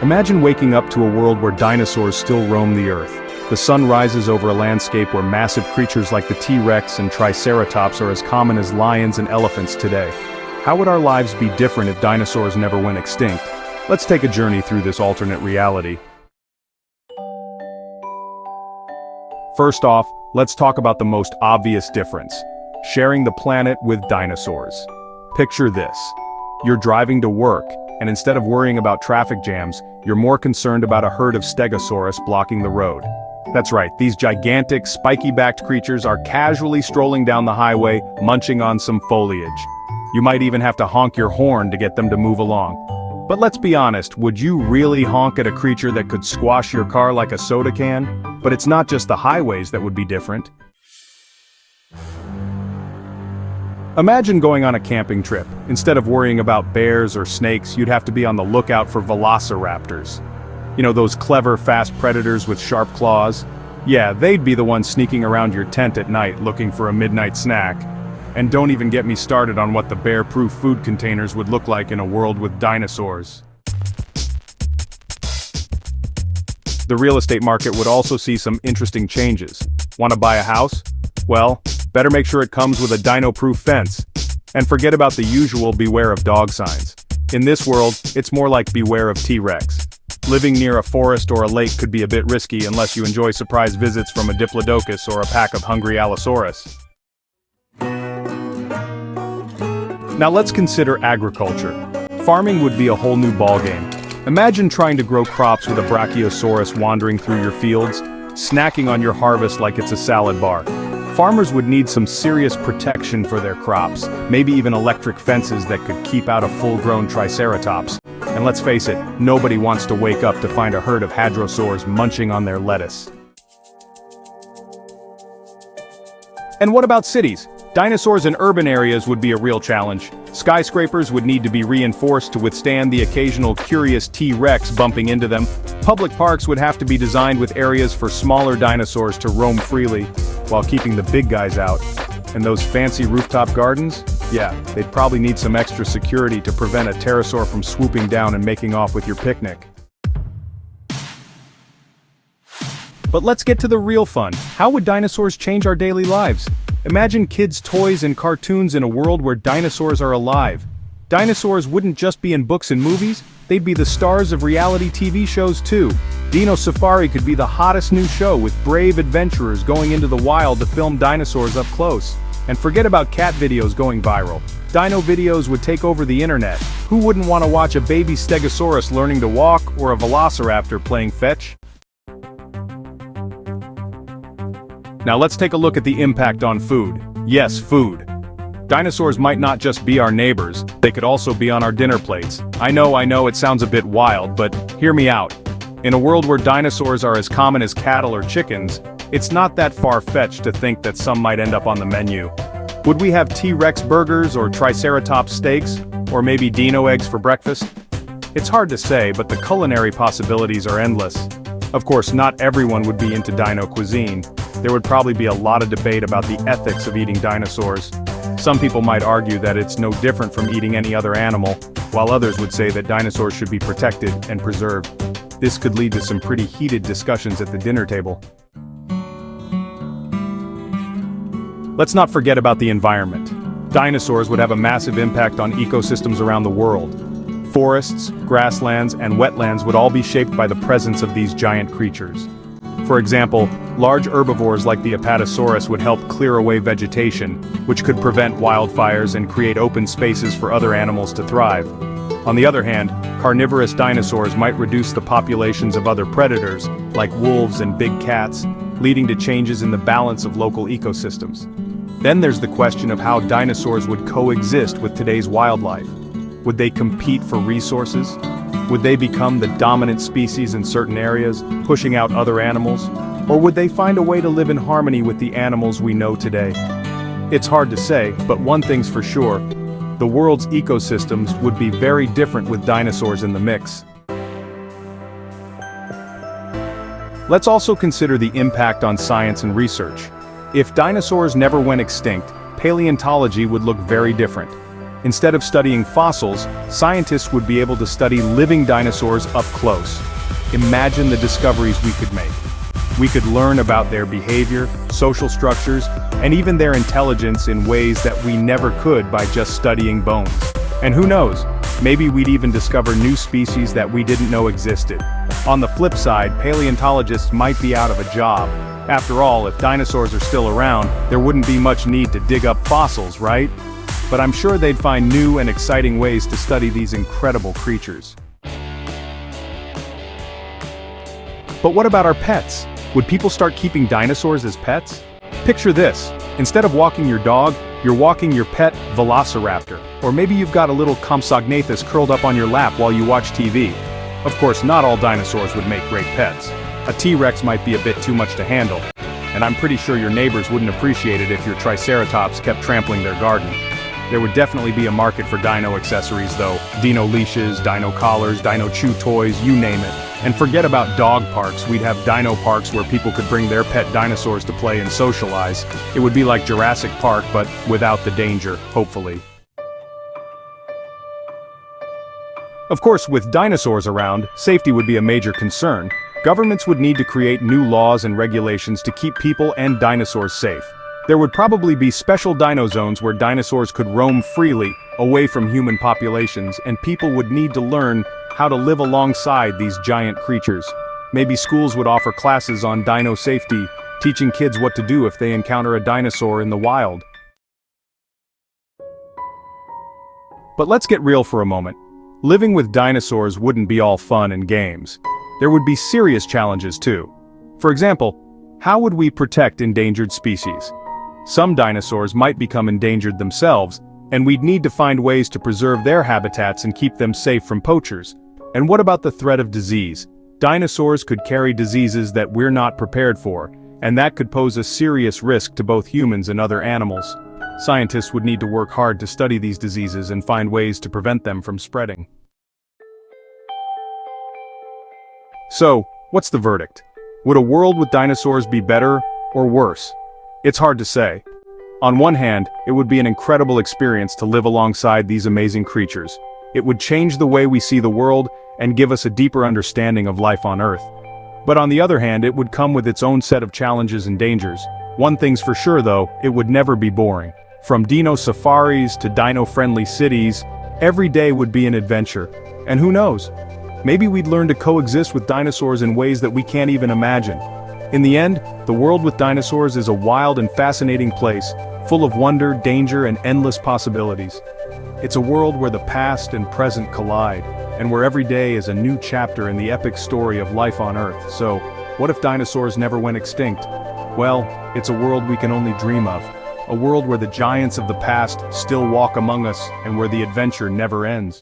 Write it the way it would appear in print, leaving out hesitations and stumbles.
Imagine waking up to a world where dinosaurs still roam the earth. The sun rises over a landscape where massive creatures like the T-Rex and Triceratops are as common as lions and elephants today. How would our lives be different if dinosaurs never went extinct? Let's take a journey through this alternate reality. First off, let's talk about the most obvious difference: sharing the planet with dinosaurs. Picture this. You're driving to work, and instead of worrying about traffic jams, you're more concerned about a herd of Stegosaurus blocking the road. That's right, these gigantic, spiky-backed creatures are casually strolling down the highway, munching on some foliage. You might even have to honk your horn to get them to move along. But let's be honest, would you really honk at a creature that could squash your car like a soda can? But it's not just the highways that would be different. Imagine going on a camping trip. Instead of worrying about bears or snakes, you'd have to be on the lookout for velociraptors. You know, those clever, fast predators with sharp claws? Yeah, they'd be the ones sneaking around your tent at night looking for a midnight snack. And don't even get me started on what the bear-proof food containers would look like in a world with dinosaurs. The real estate market would also see some interesting changes. Want to buy a house? Well, better make sure it comes with a dino-proof fence. And forget about the usual beware of dog signs. In this world, it's more like beware of T-Rex. Living near a forest or a lake could be a bit risky unless you enjoy surprise visits from a Diplodocus or a pack of hungry Allosaurus. Now let's consider agriculture. Farming would be a whole new ballgame. Imagine trying to grow crops with a Brachiosaurus wandering through your fields, snacking on your harvest like it's a salad bar. Farmers would need some serious protection for their crops, maybe even electric fences that could keep out a full-grown Triceratops. And let's face it, nobody wants to wake up to find a herd of hadrosaurs munching on their lettuce. And what about cities? Dinosaurs in urban areas would be a real challenge. Skyscrapers would need to be reinforced to withstand the occasional curious T-Rex bumping into them. Public parks would have to be designed with areas for smaller dinosaurs to roam freely, while keeping the big guys out. And those fancy rooftop gardens? Yeah, they'd probably need some extra security to prevent a pterosaur from swooping down and making off with your picnic. But let's get to the real fun. How would dinosaurs change our daily lives? Imagine kids' toys and cartoons in a world where dinosaurs are alive. Dinosaurs wouldn't just be in books and movies, they'd be the stars of reality TV shows too. Dino Safari could be the hottest new show with brave adventurers going into the wild to film dinosaurs up close. And forget about cat videos going viral. Dino videos would take over the internet. Who wouldn't want to watch a baby Stegosaurus learning to walk or a velociraptor playing fetch? Now let's take a look at the impact on food. Yes, food. Dinosaurs might not just be our neighbors, they could also be on our dinner plates. I know, it sounds a bit wild, but hear me out. In a world where dinosaurs are as common as cattle or chickens, it's not that far-fetched to think that some might end up on the menu. Would we have T-Rex burgers or Triceratops steaks, or maybe dino eggs for breakfast? It's hard to say, but the culinary possibilities are endless. Of course, not everyone would be into dino cuisine. There would probably be a lot of debate about the ethics of eating dinosaurs. Some people might argue that it's no different from eating any other animal, while others would say that dinosaurs should be protected and preserved. This could lead to some pretty heated discussions at the dinner table. Let's not forget about the environment. Dinosaurs would have a massive impact on ecosystems around the world. Forests, grasslands, and wetlands would all be shaped by the presence of these giant creatures. For example, large herbivores like the Apatosaurus would help clear away vegetation, which could prevent wildfires and create open spaces for other animals to thrive. On the other hand, carnivorous dinosaurs might reduce the populations of other predators, like wolves and big cats, leading to changes in the balance of local ecosystems. Then there's the question of how dinosaurs would coexist with today's wildlife. Would they compete for resources? Would they become the dominant species in certain areas, pushing out other animals? Or would they find a way to live in harmony with the animals we know today? It's hard to say, but one thing's for sure. The world's ecosystems would be very different with dinosaurs in the mix. Let's also consider the impact on science and research. If dinosaurs never went extinct, paleontology would look very different. Instead of studying fossils, scientists would be able to study living dinosaurs up close. Imagine the discoveries we could make. We could learn about their behavior, social structures, and even their intelligence in ways that we never could by just studying bones. And who knows, maybe we'd even discover new species that we didn't know existed. On the flip side, paleontologists might be out of a job. After all, if dinosaurs are still around, there wouldn't be much need to dig up fossils, right? But I'm sure they'd find new and exciting ways to study these incredible creatures. But what about our pets? Would people start keeping dinosaurs as pets? Picture this. Instead of walking your dog, you're walking your pet velociraptor. Or maybe you've got a little Compsognathus curled up on your lap while you watch TV. Of course, not all dinosaurs would make great pets. A T-Rex might be a bit too much to handle. And I'm pretty sure your neighbors wouldn't appreciate it if your Triceratops kept trampling their garden. There would definitely be a market for dino accessories though. Dino leashes, dino collars, dino chew toys, you name it. And forget about dog parks, we'd have dino parks where people could bring their pet dinosaurs to play and socialize. It would be like Jurassic Park, but without the danger, hopefully. Of course, with dinosaurs around, safety would be a major concern. Governments would need to create new laws and regulations to keep people and dinosaurs safe. There would probably be special dino zones where dinosaurs could roam freely, away from human populations, and people would need to learn how to live alongside these giant creatures. Maybe schools would offer classes on dino safety, teaching kids what to do if they encounter a dinosaur in the wild. But let's get real for a moment. Living with dinosaurs wouldn't be all fun and games. There would be serious challenges too. For example, how would we protect endangered species? Some dinosaurs might become endangered themselves, and we'd need to find ways to preserve their habitats and keep them safe from poachers. And what about the threat of disease? Dinosaurs could carry diseases that we're not prepared for, and that could pose a serious risk to both humans and other animals. Scientists would need to work hard to study these diseases and find ways to prevent them from spreading. So, what's the verdict? Would a world with dinosaurs be better or worse? It's hard to say. On one hand, it would be an incredible experience to live alongside these amazing creatures. It would change the way we see the world and give us a deeper understanding of life on Earth. But on the other hand, it would come with its own set of challenges and dangers. One thing's for sure though, it would never be boring. From dino safaris to dino-friendly cities, every day would be an adventure. And who knows? Maybe we'd learn to coexist with dinosaurs in ways that we can't even imagine. In the end, the world with dinosaurs is a wild and fascinating place, full of wonder, danger, and endless possibilities. It's a world where the past and present collide, and where every day is a new chapter in the epic story of life on Earth. So, what if dinosaurs never went extinct? Well, it's a world we can only dream of. A world where the giants of the past still walk among us, and where the adventure never ends.